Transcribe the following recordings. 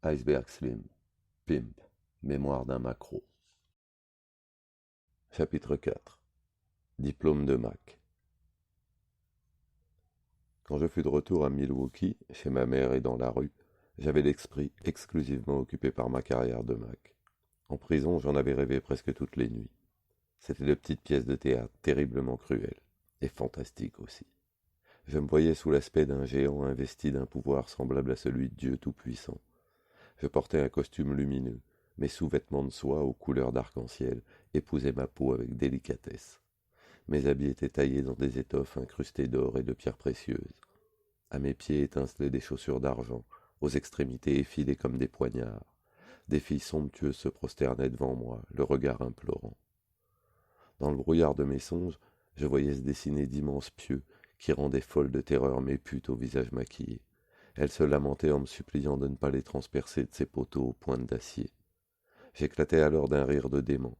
Iceberg Slim, Pimp, Mémoire d'un macro. Chapitre 4. Diplôme de Mac. Quand je fus de retour à Milwaukee, chez ma mère et dans la rue, j'avais l'esprit exclusivement occupé par ma carrière de Mac. En prison, j'en avais rêvé presque toutes les nuits. C'était de petites pièces de théâtre terriblement cruelles, et fantastiques aussi. Je me voyais sous l'aspect d'un géant investi d'un pouvoir semblable à celui de Dieu Tout-Puissant. Je portais un costume lumineux, mes sous-vêtements de soie aux couleurs d'arc-en-ciel épousaient ma peau avec délicatesse. Mes habits étaient taillés dans des étoffes incrustées d'or et de pierres précieuses. À mes pieds étincelaient des chaussures d'argent, aux extrémités effilées comme des poignards. Des filles somptueuses se prosternaient devant moi, le regard implorant. Dans le brouillard de mes songes, je voyais se dessiner d'immenses pieux qui rendaient folles de terreur mes putes au visage maquillé. Elles se lamentaient en me suppliant de ne pas les transpercer de ces poteaux aux pointes d'acier. J'éclatais alors d'un rire de dément.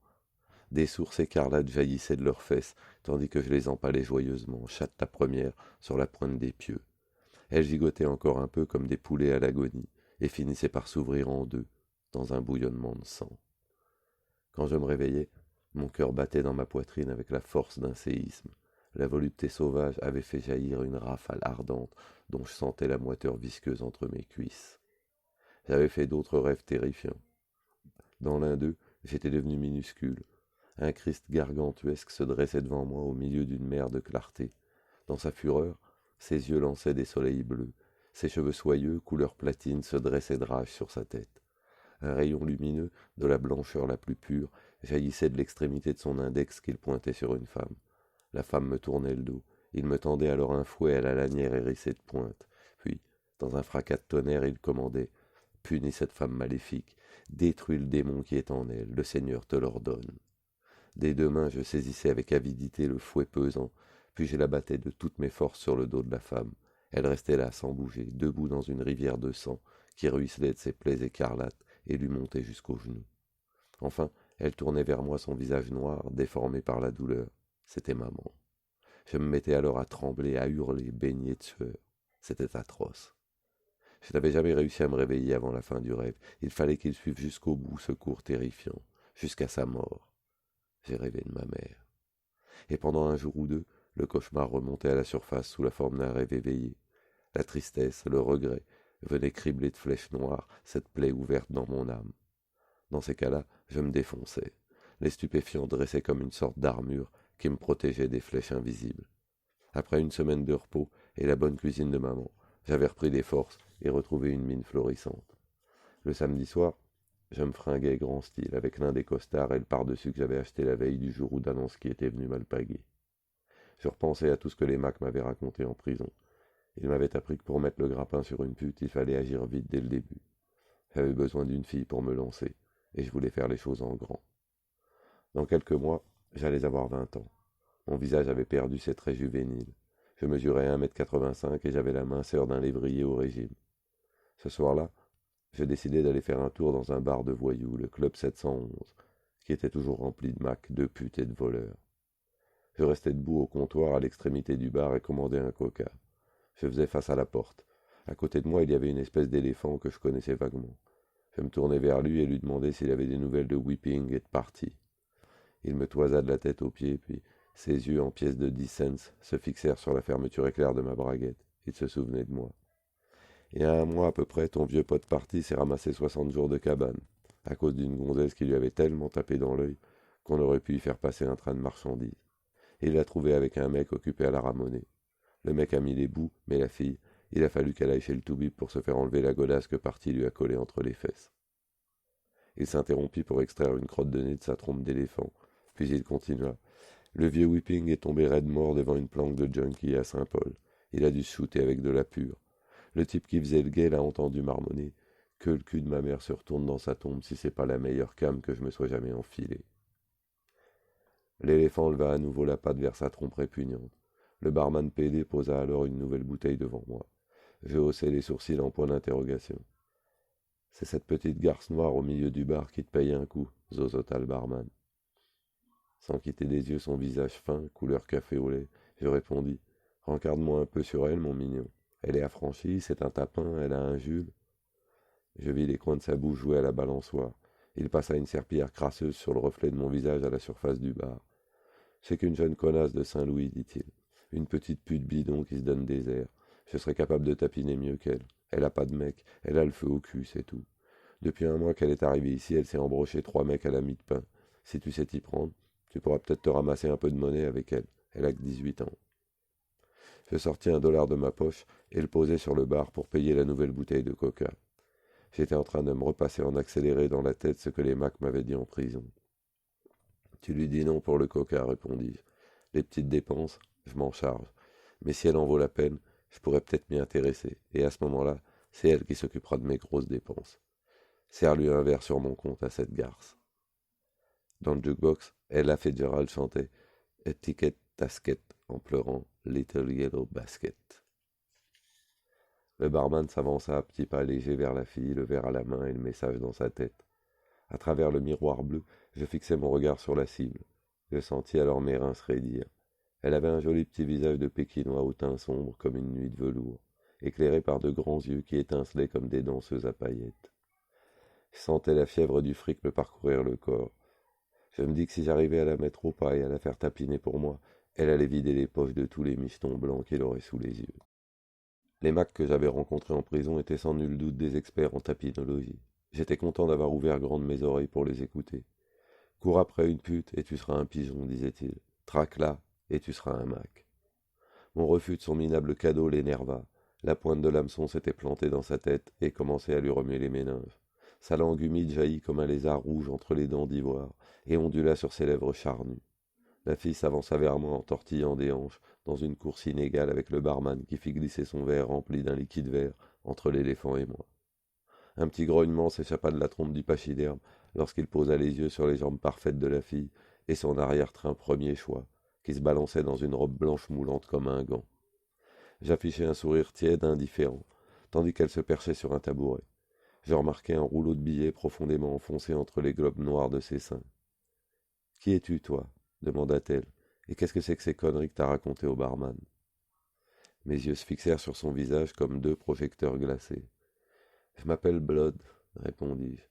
Des sources écarlates jaillissaient de leurs fesses, tandis que je les empalais joyeusement, chatte la première, sur la pointe des pieux. Elles gigotaient encore un peu comme des poulets à l'agonie, et finissaient par s'ouvrir en deux, dans un bouillonnement de sang. Quand je me réveillais, mon cœur battait dans ma poitrine avec la force d'un séisme. La volupté sauvage avait fait jaillir une rafale ardente dont je sentais la moiteur visqueuse entre mes cuisses. J'avais fait d'autres rêves terrifiants. Dans l'un d'eux, j'étais devenu minuscule. Un Christ gargantuesque se dressait devant moi au milieu d'une mer de clarté. Dans sa fureur, ses yeux lançaient des soleils bleus. Ses cheveux soyeux, couleur platine, se dressaient de rage sur sa tête. Un rayon lumineux, de la blancheur la plus pure, jaillissait de l'extrémité de son index qu'il pointait sur une femme. La femme me tournait le dos. Il me tendait alors un fouet à la lanière hérissée de pointe. Puis, dans un fracas de tonnerre, il commandait « Punis cette femme maléfique, détruis le démon qui est en elle, le Seigneur te l'ordonne. » Des deux mains, je saisissais avec avidité le fouet pesant, puis je l'abattais de toutes mes forces sur le dos de la femme. Elle restait là, sans bouger, debout dans une rivière de sang qui ruisselait de ses plaies écarlates et lui montait jusqu'aux genoux. Enfin, elle tournait vers moi son visage noir, déformé par la douleur. C'était maman. Je me mettais alors à trembler, à hurler, baigné de sueur. C'était atroce. Je n'avais jamais réussi à me réveiller avant la fin du rêve. Il fallait qu'il suive jusqu'au bout ce cours terrifiant, jusqu'à sa mort. J'ai rêvé de ma mère. Et pendant un jour ou deux, le cauchemar remontait à la surface sous la forme d'un rêve éveillé. La tristesse, le regret venaient cribler de flèches noires cette plaie ouverte dans mon âme. Dans ces cas-là, je me défonçais. Les stupéfiants dressaient comme une sorte d'armure qui me protégeait des flèches invisibles. Après une semaine de repos et la bonne cuisine de maman, j'avais repris des forces et retrouvé une mine florissante. Le samedi soir, je me fringuais grand style avec l'un des costards et le par-dessus que j'avais acheté la veille du jour où d'annonce qui était venu m'alpaguer. Je repensais à tout ce que les Macs m'avaient raconté en prison. Ils m'avaient appris que pour mettre le grappin sur une pute, il fallait agir vite dès le début. J'avais besoin d'une fille pour me lancer, et je voulais faire les choses en grand. Dans quelques mois, j'allais avoir 20 ans. Mon visage avait perdu ses traits juvéniles. Je mesurais 1,85 m et j'avais la minceur d'un lévrier au régime. Ce soir-là, je décidai d'aller faire un tour dans un bar de voyous, le Club 711, qui était toujours rempli de macs, de putes et de voleurs. Je restai debout au comptoir à l'extrémité du bar et commandai un coca. Je faisais face à la porte. À côté de moi, il y avait une espèce d'éléphant que je connaissais vaguement. Je me tournai vers lui et lui demandai s'il avait des nouvelles de Whipping et de Party. Il me toisa de la tête aux pieds, puis ses yeux en pièces de 10 cents se fixèrent sur la fermeture éclair de ma braguette. Il se souvenait de moi. Il y a un mois à peu près, ton vieux pote Party s'est ramassé 60 jours de cabane, à cause d'une gonzesse qui lui avait tellement tapé dans l'œil qu'on aurait pu y faire passer un train de marchandises. Et il l'a trouvé avec un mec occupé à la ramonner. Le mec a mis les bouts, mais la fille, il a fallu qu'elle aille chez le toubib pour se faire enlever la godasse que Party lui a collée entre les fesses. Il s'interrompit pour extraire une crotte de nez de sa trompe d'éléphant, puis il continua. Le vieux Whipping est tombé raide mort devant une planque de junkie à Saint-Paul. Il a dû se shooter avec de la pure. Le type qui faisait le guet l'a entendu marmonner. Que le cul de ma mère se retourne dans sa tombe si c'est pas la meilleure cam que je me sois jamais enfilée. L'éléphant leva à nouveau la patte vers sa trompe répugnante. Le barman PD posa alors une nouvelle bouteille devant moi. Je haussai les sourcils en point d'interrogation. C'est cette petite garce noire au milieu du bar qui te paye un coup, zozota le barman. Sans quitter des yeux son visage fin, couleur café au lait, je répondis. Rencarde-moi un peu sur elle, mon mignon. Elle est affranchie, c'est un tapin, elle a un Jules. Je vis les coins de sa bouche jouer à la balançoire. Il passa une serpillière crasseuse sur le reflet de mon visage à la surface du bar. C'est qu'une jeune connasse de Saint-Louis, dit-il. Une petite pute bidon qui se donne des airs. Je serais capable de tapiner mieux qu'elle. Elle a pas de mec, elle a le feu au cul, c'est tout. Depuis un mois qu'elle est arrivée ici, elle s'est embrochée 3 mecs à la mie de pain. Si tu sais t'y prendre, tu pourras peut-être te ramasser un peu de monnaie avec elle. Elle a que 18 ans. Je sortis $1 de ma poche et le posai sur le bar pour payer la nouvelle bouteille de coca. J'étais en train de me repasser en accéléré dans la tête ce que les Macs m'avaient dit en prison. Tu lui dis non pour le coca, répondis-je. Les petites dépenses, je m'en charge. Mais si elle en vaut la peine, je pourrais peut-être m'y intéresser. Et à ce moment-là, c'est elle qui s'occupera de mes grosses dépenses. Serre-lui un verre sur mon compte à cette garce. Dans le jukebox, Ella Fitzgerald chantait A Ticket Tasket en pleurant Little Yellow Basket. Le barman s'avança à petits pas légers vers la fille, le verre à la main et le message dans sa tête. À travers le miroir bleu, je fixai mon regard sur la cible. Je sentis alors mes reins se raidir. Elle avait un joli petit visage de pékinois au teint sombre comme une nuit de velours, éclairé par de grands yeux qui étincelaient comme des danseuses à paillettes. Je sentais la fièvre du fric me parcourir le corps. Je me dis que si j'arrivais à la mettre au pas et à la faire tapiner pour moi, elle allait vider les poches de tous les michetons blancs qu'il aurait sous les yeux. Les Macs que j'avais rencontrés en prison étaient sans nul doute des experts en tapinologie. J'étais content d'avoir ouvert grandes mes oreilles pour les écouter. Cours après une pute et tu seras un pigeon, disait-il. Traque-la et tu seras un Mac. Mon refus de son minable cadeau l'énerva. La pointe de l'hameçon s'était plantée dans sa tête et commençait à lui remuer les méninges. Sa langue humide jaillit comme un lézard rouge entre les dents d'ivoire et ondula sur ses lèvres charnues. La fille s'avança vers moi en tortillant des hanches, dans une course inégale avec le barman qui fit glisser son verre rempli d'un liquide vert entre l'éléphant et moi. Un petit grognement s'échappa de la trompe du pachyderme lorsqu'il posa les yeux sur les jambes parfaites de la fille et son arrière-train premier choix, qui se balançait dans une robe blanche moulante comme un gant. J'affichai un sourire tiède, indifférent, tandis qu'elle se perchait sur un tabouret. Je remarquai un rouleau de billets profondément enfoncé entre les globes noirs de ses seins. Qui es-tu, toi demanda-t-elle. Et qu'est-ce que c'est que ces conneries que t'as racontées au barman? Mes yeux se fixèrent sur son visage comme deux projecteurs glacés. Je m'appelle Blood, répondis-je.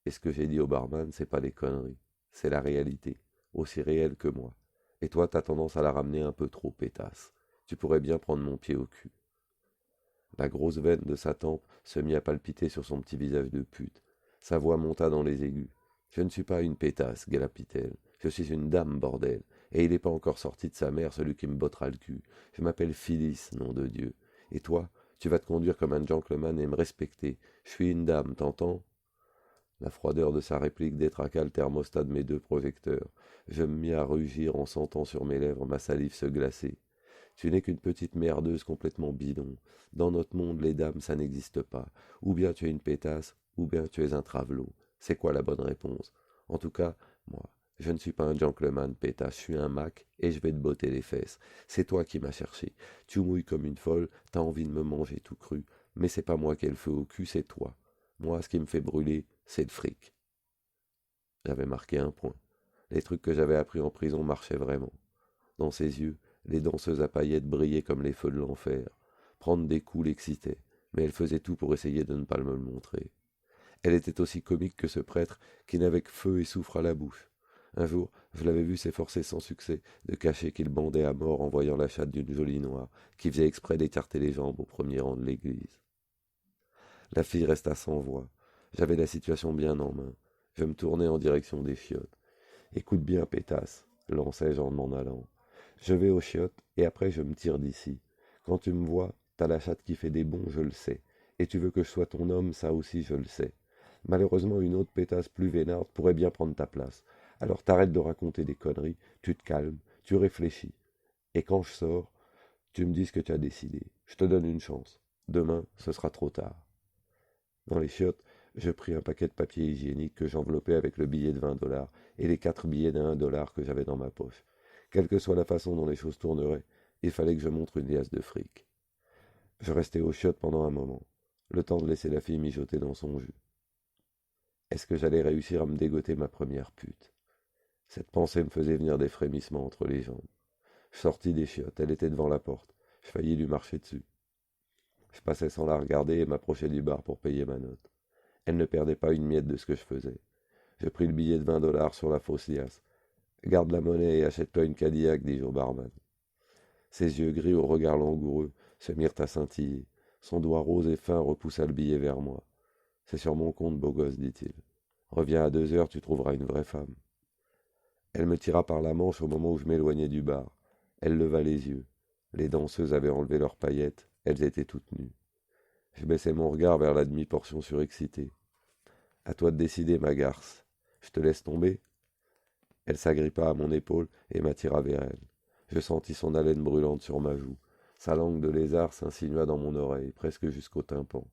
Et ce que j'ai dit au barman, c'est pas des conneries. C'est la réalité, aussi réelle que moi. Et toi, t'as tendance à la ramener un peu trop, pétasse. Tu pourrais bien prendre mon pied au cul. La grosse veine de sa tempe se mit à palpiter sur son petit visage de pute. Sa voix monta dans les aigus. Je ne suis pas une pétasse, galapit-elle. Je suis une dame, bordel. Et il n'est pas encore sorti de sa mère, celui qui me bottera le cul. Je m'appelle Phyllis, nom de Dieu. Et toi, tu vas te conduire comme un gentleman et me respecter. Je suis une dame, t'entends? La froideur de sa réplique détraqua le thermostat de mes deux projecteurs. Je me mis à rugir en sentant sur mes lèvres ma salive se glacer. Tu n'es qu'une petite merdeuse complètement bidon. Dans notre monde, les dames, ça n'existe pas. Ou bien tu es une pétasse, ou bien tu es un travelot. C'est quoi la bonne réponse? En tout cas, moi, je ne suis pas un gentleman, pétasse, je suis un Mac, et je vais te botter les fesses. C'est toi qui m'as cherché. Tu mouilles comme une folle, t'as envie de me manger tout cru. Mais c'est pas moi qui ai le feu au cul, c'est toi. Moi, ce qui me fait brûler, c'est le fric. J'avais marqué un point. Les trucs que j'avais appris en prison marchaient vraiment. Dans ses yeux, les danseuses à paillettes brillaient comme les feux de l'enfer. Prendre des coups l'excitait, mais elle faisait tout pour essayer de ne pas me le montrer. Elle était aussi comique que ce prêtre qui n'avait que feu et soufre à la bouche. Un jour, je l'avais vu s'efforcer sans succès de cacher qu'il bandait à mort en voyant la chatte d'une jolie noire, qui faisait exprès d'écarter les jambes au premier rang de l'église. La fille resta sans voix. J'avais la situation bien en main. Je me tournai en direction des chiottes. Écoute bien, pétasse, lançai-je en m'en allant. Je vais aux chiottes et après je me tire d'ici. Quand tu me vois, t'as la chatte qui fait des bonds, je le sais. Et tu veux que je sois ton homme, ça aussi je le sais. Malheureusement, une autre pétasse plus vénarde pourrait bien prendre ta place. Alors t'arrêtes de raconter des conneries, tu te calmes, tu réfléchis. Et quand je sors, tu me dis ce que tu as décidé. Je te donne une chance. Demain, ce sera trop tard. Dans les chiottes, je pris un paquet de papier hygiénique que j'enveloppais avec le billet de $20 et les 4 billets d'1 $ que j'avais dans ma poche. Quelle que soit la façon dont les choses tourneraient, il fallait que je montre une liasse de fric. Je restai aux chiottes pendant un moment, le temps de laisser la fille mijoter dans son jus. Est-ce que j'allais réussir à me dégoter ma première pute? Cette pensée me faisait venir des frémissements entre les jambes. Je sortis des chiottes, elle était devant la porte. Je faillis lui marcher dessus. Je passais sans la regarder et m'approchai du bar pour payer ma note. Elle ne perdait pas une miette de ce que je faisais. Je pris le billet de 20 $ sur la fausse liasse. Garde la monnaie et achète-toi une Cadillac, dis-je au barman. Ses yeux gris au regard langoureux se mirent à scintiller. Son doigt rose et fin repoussa le billet vers moi. C'est sur mon compte, beau gosse, dit-il. Reviens à 2 heures, tu trouveras une vraie femme. Elle me tira par la manche au moment où je m'éloignais du bar. Elle leva les yeux. Les danseuses avaient enlevé leurs paillettes, elles étaient toutes nues. Je baissai mon regard vers la demi-portion surexcitée. À toi de décider, ma garce. Je te laisse tomber. Elle s'agrippa à mon épaule et m'attira vers elle. Je sentis son haleine brûlante sur ma joue. Sa langue de lézard s'insinua dans mon oreille, presque jusqu'au tympan.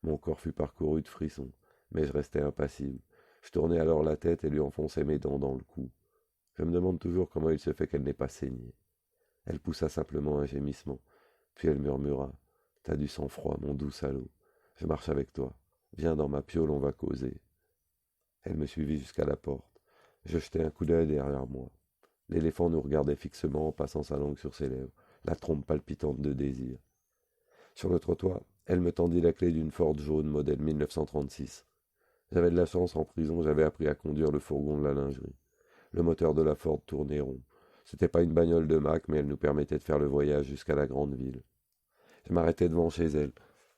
Mon corps fut parcouru de frissons, mais je restais impassible. Je tournai alors la tête et lui enfonçai mes dents dans le cou. Je me demande toujours comment il se fait qu'elle n'ait pas saigné. Elle poussa simplement un gémissement, puis elle murmura. T'as du sang-froid, mon doux salaud. Je marche avec toi. Viens dans ma piole, on va causer. Elle me suivit jusqu'à la porte. Je jetai un coup d'œil derrière moi. L'éléphant nous regardait fixement en passant sa langue sur ses lèvres, la trompe palpitante de désir. Sur le trottoir, elle me tendit la clé d'une Ford jaune modèle 1936. J'avais de la chance, en prison, j'avais appris à conduire le fourgon de la lingerie. Le moteur de la Ford tournait rond. C'était pas une bagnole de Mac, mais elle nous permettait de faire le voyage jusqu'à la grande ville. Je m'arrêtais devant chez elle.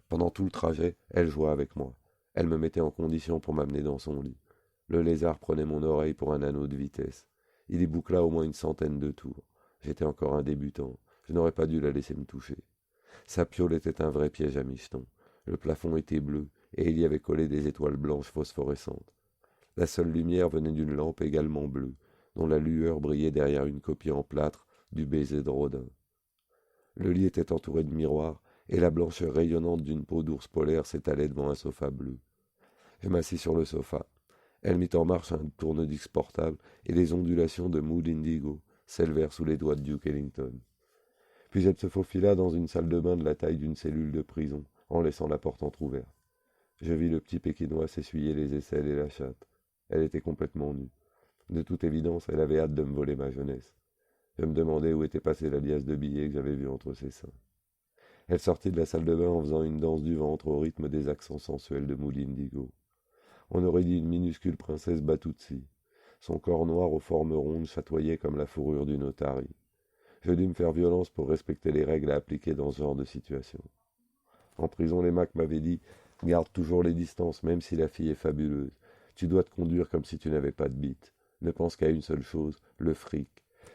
Pendant tout le trajet, elle jouait avec moi. Elle me mettait en condition pour m'amener dans son lit. Le lézard prenait mon oreille pour un anneau de vitesse. Il y boucla au moins une centaine de tours. J'étais encore un débutant. Je n'aurais pas dû la laisser me toucher. Sa piole était un vrai piège à michetons. Le plafond était bleu, et il y avait collé des étoiles blanches phosphorescentes. La seule lumière venait d'une lampe également bleue, dont la lueur brillait derrière une copie en plâtre du baiser de Rodin. Le lit était entouré de miroirs, et la blancheur rayonnante d'une peau d'ours polaire s'étalait devant un sofa bleu. Je m'assis sur le sofa. Elle mit en marche un tourne-disque portable, et les ondulations de Mood Indigo s'élevèrent sous les doigts de Duke Ellington. Puis elle se faufila dans une salle de bain de la taille d'une cellule de prison, en laissant la porte entr'ouverte. Je vis le petit Pékinois s'essuyer les aisselles et la chatte. Elle était complètement nue. De toute évidence, elle avait hâte de me voler ma jeunesse. Je me demandais où était passée la liasse de billets que j'avais vue entre ses seins. Elle sortit de la salle de bain en faisant une danse du ventre au rythme des accents sensuels de Mood Indigo. On aurait dit une minuscule princesse Batutsi. Son corps noir aux formes rondes chatoyait comme la fourrure d'une otarie. Je dus me faire violence pour respecter les règles à appliquer dans ce genre de situation. En prison, les Macs m'avaient dit « Garde toujours les distances, même si la fille est fabuleuse. Tu dois te conduire comme si tu n'avais pas de bite. Ne pense qu'à une seule chose, le fric.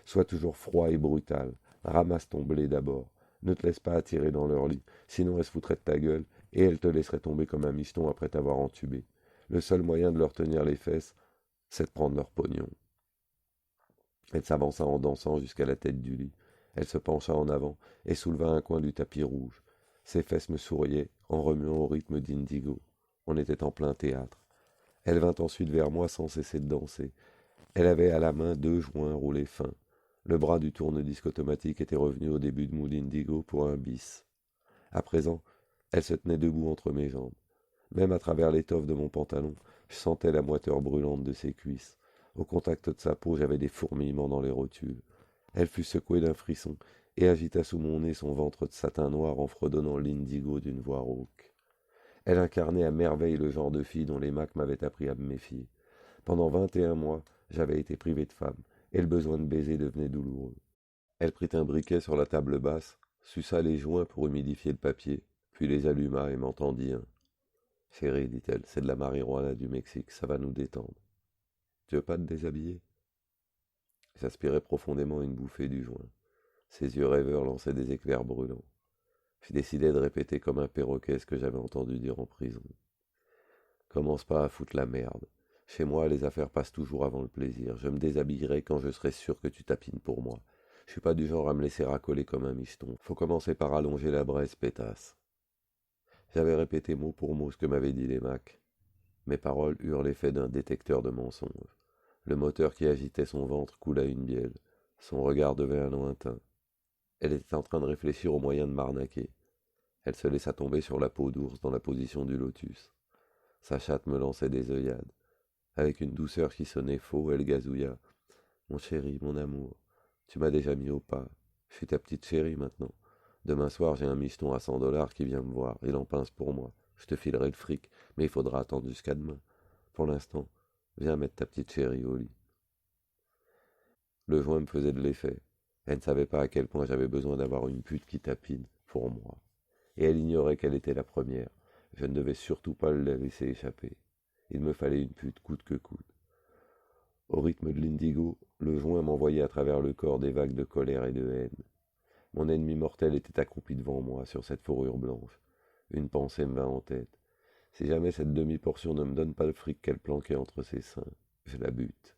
Sois toujours froid et brutal. Ramasse ton blé d'abord. Ne te laisse pas attirer dans leur lit, sinon elles se foutraient de ta gueule, et elles te laisseraient tomber comme un micheton après t'avoir entubé. Le seul moyen de leur tenir les fesses, c'est de prendre leur pognon. » Elle s'avança en dansant jusqu'à la tête du lit. Elle se pencha en avant et souleva un coin du tapis rouge. Ses fesses me souriaient en remuant au rythme d'Indigo. On était en plein théâtre. Elle vint ensuite vers moi sans cesser de danser. Elle avait à la main 2 joints roulés fins. Le bras du tourne-disque automatique était revenu au début de Mood Indigo pour un bis. À présent, elle se tenait debout entre mes jambes. Même à travers l'étoffe de mon pantalon, je sentais la moiteur brûlante de ses cuisses. Au contact de sa peau, j'avais des fourmillements dans les rotules. Elle fut secouée d'un frisson et agita sous mon nez son ventre de satin noir en fredonnant l'indigo d'une voix rauque. Elle incarnait à merveille le genre de fille dont les Macs m'avaient appris à me méfier. Pendant 21 mois, j'avais été privé de femme, et le besoin de baiser devenait douloureux. Elle prit un briquet sur la table basse, suça les joints pour humidifier le papier, puis les alluma et m'entendit un. Chérie, dit-elle, c'est de la marijuana du Mexique, ça va nous détendre. Tu veux pas te déshabiller? J'aspirais profondément une bouffée du joint. Ses yeux rêveurs lançaient des éclairs brûlants. Je décidai de répéter comme un perroquet ce que j'avais entendu dire en prison. Commence pas à foutre la merde. Chez moi, les affaires passent toujours avant le plaisir. Je me déshabillerai quand je serai sûr que tu tapines pour moi. Je suis pas du genre à me laisser racoler comme un micheton. Faut commencer par allonger la braise, pétasse. J'avais répété mot pour mot ce que m'avaient dit les Macs. Mes paroles eurent l'effet d'un détecteur de mensonges. Le moteur qui agitait son ventre coula une bielle. Son regard devint lointain. Elle était en train de réfléchir au moyen de m'arnaquer. Elle se laissa tomber sur la peau d'ours dans la position du lotus. Sa chatte me lançait des œillades. Avec une douceur qui sonnait faux, elle gazouilla. Mon chéri, mon amour, tu m'as déjà mis au pas. Je suis ta petite chérie maintenant. Demain soir, j'ai un micheton à 100 $ qui vient me voir. Il en pince pour moi. Je te filerai le fric, mais il faudra attendre jusqu'à demain. Pour l'instant, viens mettre ta petite chérie au lit. Le joint me faisait de l'effet. Elle ne savait pas à quel point j'avais besoin d'avoir une pute qui tapine pour moi. Et elle ignorait qu'elle était la première. Je ne devais surtout pas la laisser échapper. Il me fallait une pute coûte que coûte. Au rythme de l'indigo, le joint m'envoyait à travers le corps des vagues de colère et de haine. Mon ennemi mortel était accroupi devant moi sur cette fourrure blanche. Une pensée me vint en tête. Si jamais cette demi-portion ne me donne pas le fric qu'elle planquait entre ses seins, je la bute.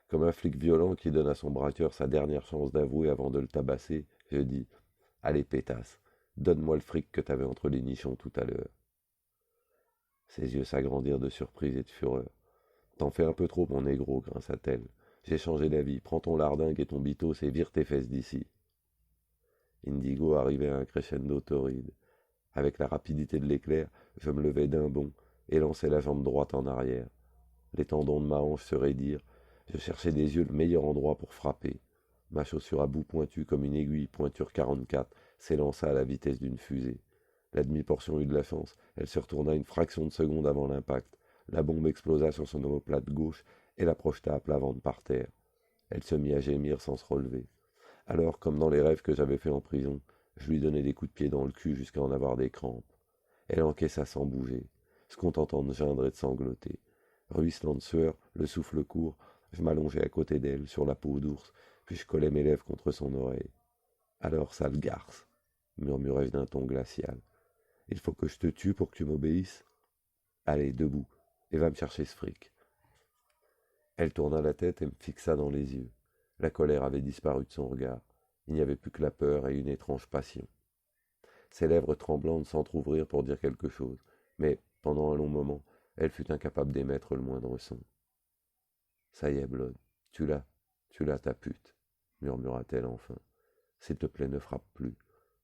Comme un flic violent qui donne à son braqueur sa dernière chance d'avouer avant de le tabasser, je dis « Allez, pétasse, donne-moi le fric que t'avais entre les nichons tout à l'heure. » Ses yeux s'agrandirent de surprise et de fureur. « T'en fais un peu trop, mon négro, grinça-t-elle. J'ai changé d'avis, prends ton lardingue et ton bitos et vire tes fesses d'ici. » Indigo arrivait à un crescendo torride. Avec la rapidité de l'éclair, je me levai d'un bond et lançai la jambe droite en arrière. Les tendons de ma hanche se raidirent. Je cherchais des yeux le meilleur endroit pour frapper. Ma chaussure à bout pointu comme une aiguille pointure 44 s'élança à la vitesse d'une fusée. La demi-portion eut de la chance. Elle se retourna une fraction de seconde avant l'impact. La bombe explosa sur son omoplate gauche et la projeta à plat ventre par terre. Elle se mit à gémir sans se relever. Alors, comme dans les rêves que j'avais faits en prison, je lui donnai des coups de pied dans le cul jusqu'à en avoir des crampes. Elle encaissa sans bouger, se contentant de geindre et de sangloter. Ruisselant de sueur, le souffle court, je m'allongeai à côté d'elle, sur la peau d'ours, puis je collai mes lèvres contre son oreille. Alors, sale garce, murmurai-je d'un ton glacial. Il faut que je te tue pour que tu m'obéisses? Allez, debout, et va me chercher ce fric. Elle tourna la tête et me fixa dans les yeux. La colère avait disparu de son regard. Il n'y avait plus que la peur et une étrange passion. Ses lèvres tremblantes s'entr'ouvrirent pour dire quelque chose, mais, pendant un long moment, elle fut incapable d'émettre le moindre son. Ça y est, Blood, tu l'as ta pute, murmura-t-elle enfin. S'il te plaît, ne frappe plus.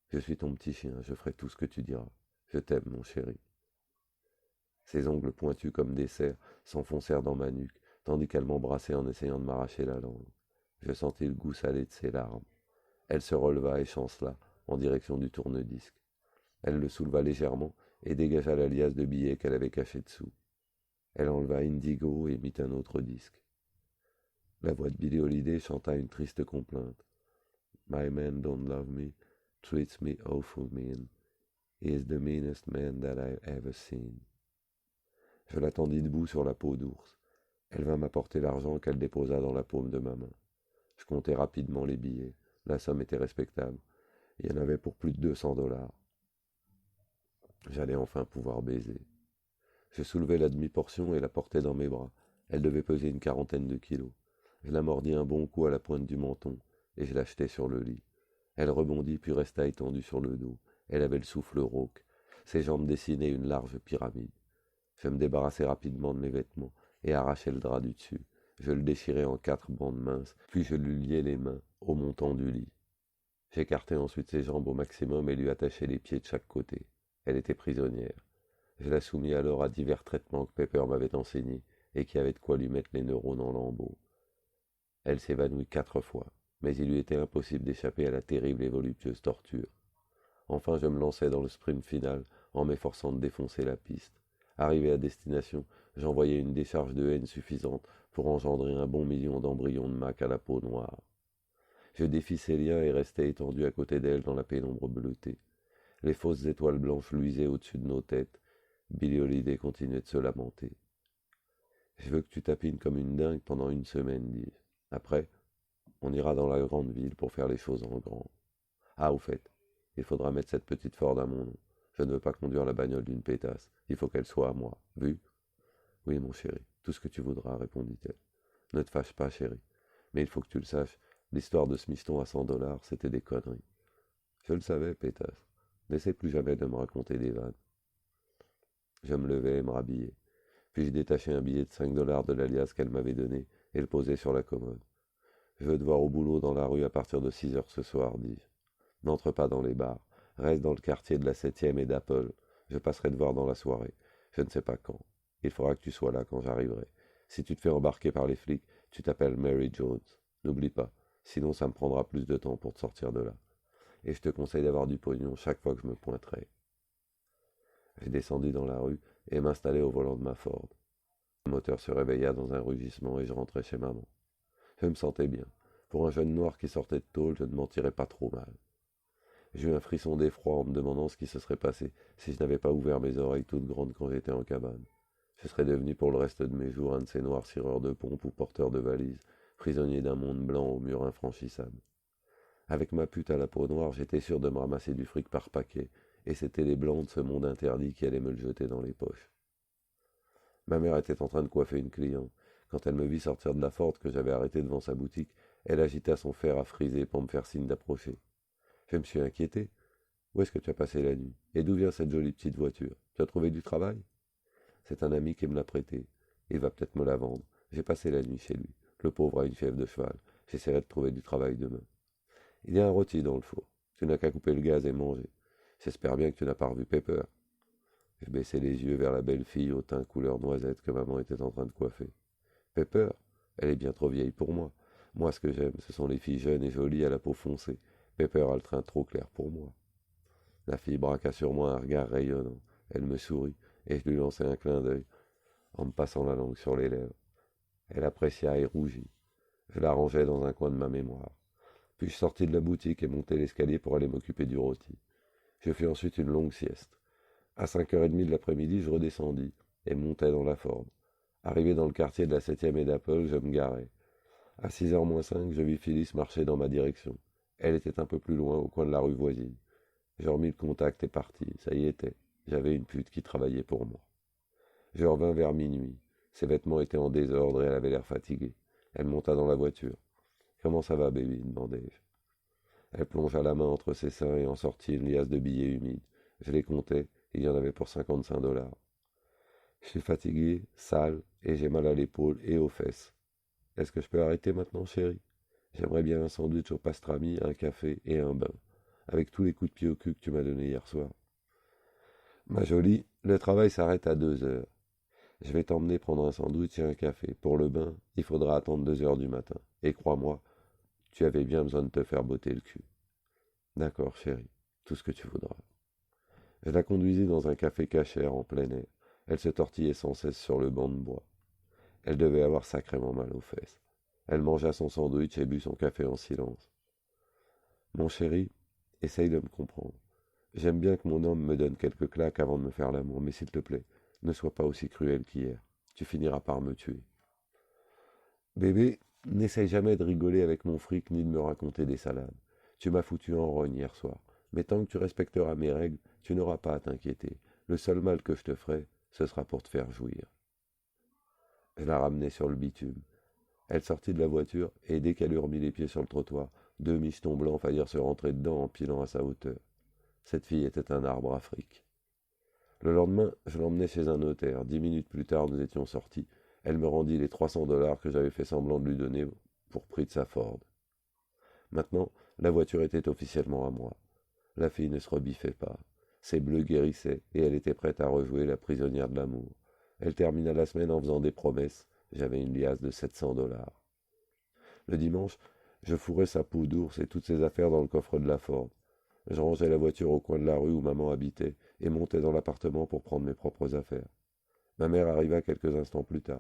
Je suis ton petit chien, je ferai tout ce que tu diras. Je t'aime, mon chéri. Ses ongles pointus comme des serres s'enfoncèrent dans ma nuque, tandis qu'elle m'embrassait en essayant de m'arracher la langue. Je sentis le goût salé de ses larmes. Elle se releva et chancela en direction du tourne-disque. Elle le souleva légèrement et dégagea la liasse de billets qu'elle avait cachée dessous. Elle enleva Indigo et mit un autre disque. La voix de Billie Holiday chanta une triste complainte. My man don't love me, treats me awful mean. He is the meanest man that I've ever seen. Je l'attendis debout sur la peau d'ours. Elle vint m'apporter l'argent qu'elle déposa dans la paume de ma main. Je comptai rapidement les billets. La somme était respectable. Il y en avait pour plus de $200. J'allais enfin pouvoir baiser. Je soulevai la demi-portion et la portai dans mes bras. Elle devait peser une quarantaine de kilos. Je la mordis un bon coup à la pointe du menton, et je la jetai sur le lit. Elle rebondit puis resta étendue sur le dos. Elle avait le souffle rauque. Ses jambes dessinaient une large pyramide. Je me débarrassai rapidement de mes vêtements et arrachai le drap du dessus. Je le déchirai en 4 bandes minces, puis je lui liai les mains au montant du lit. J'écartai ensuite ses jambes au maximum et lui attachai les pieds de chaque côté. Elle était prisonnière. Je la soumis alors à divers traitements que Pepper m'avait enseignés et qui avaient de quoi lui mettre les neurones en lambeaux. Elle s'évanouit 4 fois, mais il lui était impossible d'échapper à la terrible et voluptueuse torture. Enfin, je me lançai dans le sprint final en m'efforçant de défoncer la piste. Arrivé à destination, j'envoyai une décharge de haine suffisante pour engendrer un bon million d'embryons de Mac à la peau noire. Je défis ses liens et restai étendu à côté d'elle dans la pénombre bleutée. Les fausses étoiles blanches luisaient au-dessus de nos têtes. Billie Holiday continuait de se lamenter. Je veux que tu tapines comme une dingue pendant 1 semaine, dis-je. Après, on ira dans la grande ville pour faire les choses en grand. Ah, au fait, il faudra mettre cette petite Ford à mon nom. Je ne veux pas conduire la bagnole d'une pétasse. Il faut qu'elle soit à moi. Vu? Oui, mon chéri, tout ce que tu voudras, répondit-elle. Ne te fâche pas, chéri. Mais il faut que tu le saches, l'histoire de ce micheton à $100, c'était des conneries. Je le savais, pétasse. N'essaie plus jamais de me raconter des vannes. Je me levai et me rhabillai. Puis je détachai un billet de $5 de l'alias qu'elle m'avait donné et le posai sur la commode. Je veux te voir au boulot dans la rue à partir de 6 heures ce soir, dis-je. N'entre pas dans les bars. Reste dans le quartier de la 7e et d'Apple. Je passerai te voir dans la soirée. Je ne sais pas quand. Il faudra que tu sois là quand j'arriverai. Si tu te fais embarquer par les flics, tu t'appelles Mary Jones. N'oublie pas. Sinon, ça me prendra plus de temps pour te sortir de là. Et je te conseille d'avoir du pognon chaque fois que je me pointerai. J'ai descendu dans la rue et m'installai au volant de ma Ford. Le moteur se réveilla dans un rugissement et je rentrai chez maman. Je me sentais bien. Pour un jeune noir qui sortait de tôle, je ne m'en tirais pas trop mal. J'ai eu un frisson d'effroi en me demandant ce qui se serait passé si je n'avais pas ouvert mes oreilles toutes grandes quand j'étais en cabane. Je serais devenu pour le reste de mes jours un de ces noirs tireurs de pompe ou porteurs de valises, prisonniers d'un monde blanc au mur infranchissable. Avec ma pute à la peau noire, j'étais sûr de me ramasser du fric par paquet, et c'étaient les blancs de ce monde interdit qui allaient me le jeter dans les poches. Ma mère était en train de coiffer une cliente. Quand elle me vit sortir de la Ford que j'avais arrêtée devant sa boutique, elle agita son fer à friser pour me faire signe d'approcher. Je me suis inquiété. Où est-ce que tu as passé la nuit? Et d'où vient cette jolie petite voiture? Tu as trouvé du travail? C'est un ami qui me l'a prêté. Il va peut-être me la vendre. J'ai passé la nuit chez lui. Le pauvre a une fièvre de cheval. J'essaierai de trouver du travail demain. Il y a un rôti dans le four. Tu n'as qu'à couper le gaz et manger. J'espère bien que tu n'as pas revu Pepper. Je baissai les yeux vers la belle fille au teint couleur noisette que maman était en train de coiffer. Pepper, elle est bien trop vieille pour moi. Moi, ce que j'aime, ce sont les filles jeunes et jolies à la peau foncée. Pepper a le teint trop clair pour moi. La fille braqua sur moi un regard rayonnant. Elle me sourit, et je lui lançai un clin d'œil, en me passant la langue sur les lèvres. Elle apprécia et rougit. Je la rangeai dans un coin de ma mémoire. Puis je sortis de la boutique et montai l'escalier pour aller m'occuper du rôti. Je fis ensuite une longue sieste. À 5h30 de l'après-midi, je redescendis et montai dans la Ford. Arrivé dans le quartier de la 7e et d'Apple, je me garai. À 6h moins 5, je vis Phyllis marcher dans ma direction. Elle était un peu plus loin, au coin de la rue voisine. Je remis le contact et partis. Ça y était. J'avais une pute qui travaillait pour moi. Je revins vers minuit. Ses vêtements étaient en désordre et elle avait l'air fatiguée. Elle monta dans la voiture. Comment ça va, baby? Demandai-je. Elle plongea la main entre ses seins et en sortit une liasse de billets humides. Je les comptai, il y en avait pour 55 $. Je suis fatigué, sale, et j'ai mal à l'épaule et aux fesses. Est-ce que je peux arrêter maintenant, chérie? J'aimerais bien un sandwich au pastrami, un café et un bain, avec tous les coups de pied au cul que tu m'as donnés hier soir. Ma jolie, le travail s'arrête à 2h. Je vais t'emmener prendre un sandwich et un café. Pour le bain, il faudra attendre 2h du matin. Et crois-moi, tu avais bien besoin de te faire botter le cul. D'accord, chérie, tout ce que tu voudras. Je la conduisis dans un café cachère en plein air. Elle se tortillait sans cesse sur le banc de bois. Elle devait avoir sacrément mal aux fesses. Elle mangea son sandwich et but son café en silence. Mon chéri, essaye de me comprendre. J'aime bien que mon homme me donne quelques claques avant de me faire l'amour, mais s'il te plaît, ne sois pas aussi cruel qu'hier. Tu finiras par me tuer. Bébé, n'essaye jamais de rigoler avec mon fric ni de me raconter des salades. Tu m'as foutu en rogne hier soir. Mais tant que tu respecteras mes règles, tu n'auras pas à t'inquiéter. Le seul mal que je te ferai, ce sera pour te faire jouir. Je la ramenai sur le bitume. Elle sortit de la voiture, et dès qu'elle eut remis les pieds sur le trottoir, deux michetons blancs faillirent se rentrer dedans en pilant à sa hauteur. Cette fille était un arbre à fric. Le lendemain, je l'emmenai chez un notaire. 10 minutes plus tard, nous étions sortis. Elle me rendit les 300 $ que j'avais fait semblant de lui donner pour prix de sa Ford. Maintenant, la voiture était officiellement à moi. La fille ne se rebiffait pas. Ses bleus guérissaient, et elle était prête à rejouer la prisonnière de l'amour. Elle termina la semaine en faisant des promesses. J'avais une liasse de 700 $. Le dimanche, je fourrai sa peau d'ours et toutes ses affaires dans le coffre de la Ford. Je rangeai la voiture au coin de la rue où maman habitait et montai dans l'appartement pour prendre mes propres affaires. Ma mère arriva quelques instants plus tard.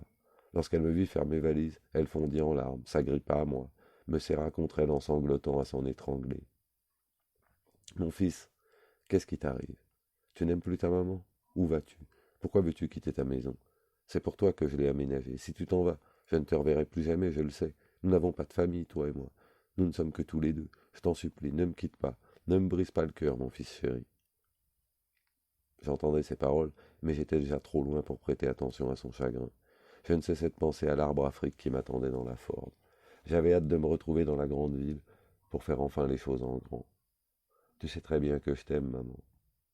Lorsqu'elle me vit faire mes valises, elle fondit en larmes, s'agrippa à moi, me serra contre elle en sanglotant à s'en étrangler. Mon fils, qu'est-ce qui t'arrive? Tu n'aimes plus ta maman? Où vas-tu? Pourquoi veux-tu quitter ta maison? C'est pour toi que je l'ai aménagée. Si tu t'en vas, je ne te reverrai plus jamais, je le sais. Nous n'avons pas de famille, toi et moi. Nous ne sommes que tous les deux. Je t'en supplie, ne me quitte pas. Ne me brise pas le cœur, mon fils chéri. J'entendais ces paroles, mais j'étais déjà trop loin pour prêter attention à son chagrin. Je ne cessais de penser à l'arbre afrique qui m'attendait dans la Ford. J'avais hâte de me retrouver dans la grande ville pour faire enfin les choses en grand. Tu sais très bien que je t'aime, maman.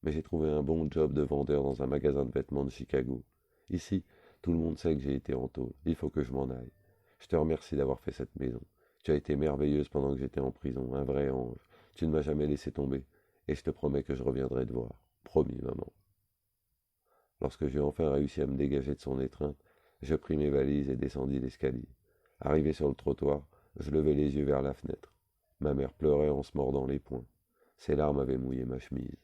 Mais j'ai trouvé un bon job de vendeur dans un magasin de vêtements de Chicago. Ici, tout le monde sait que j'ai été en tôle. Il faut que je m'en aille. Je te remercie d'avoir fait cette maison. Tu as été merveilleuse pendant que j'étais en prison, un vrai ange. Tu ne m'as jamais laissé tomber, et je te promets que je reviendrai te voir. Promis, maman. Lorsque j'eus enfin réussi à me dégager de son étreinte, je pris mes valises et descendis l'escalier. Arrivé sur le trottoir, je levai les yeux vers la fenêtre. Ma mère pleurait en se mordant les poings. Ses larmes avaient mouillé ma chemise.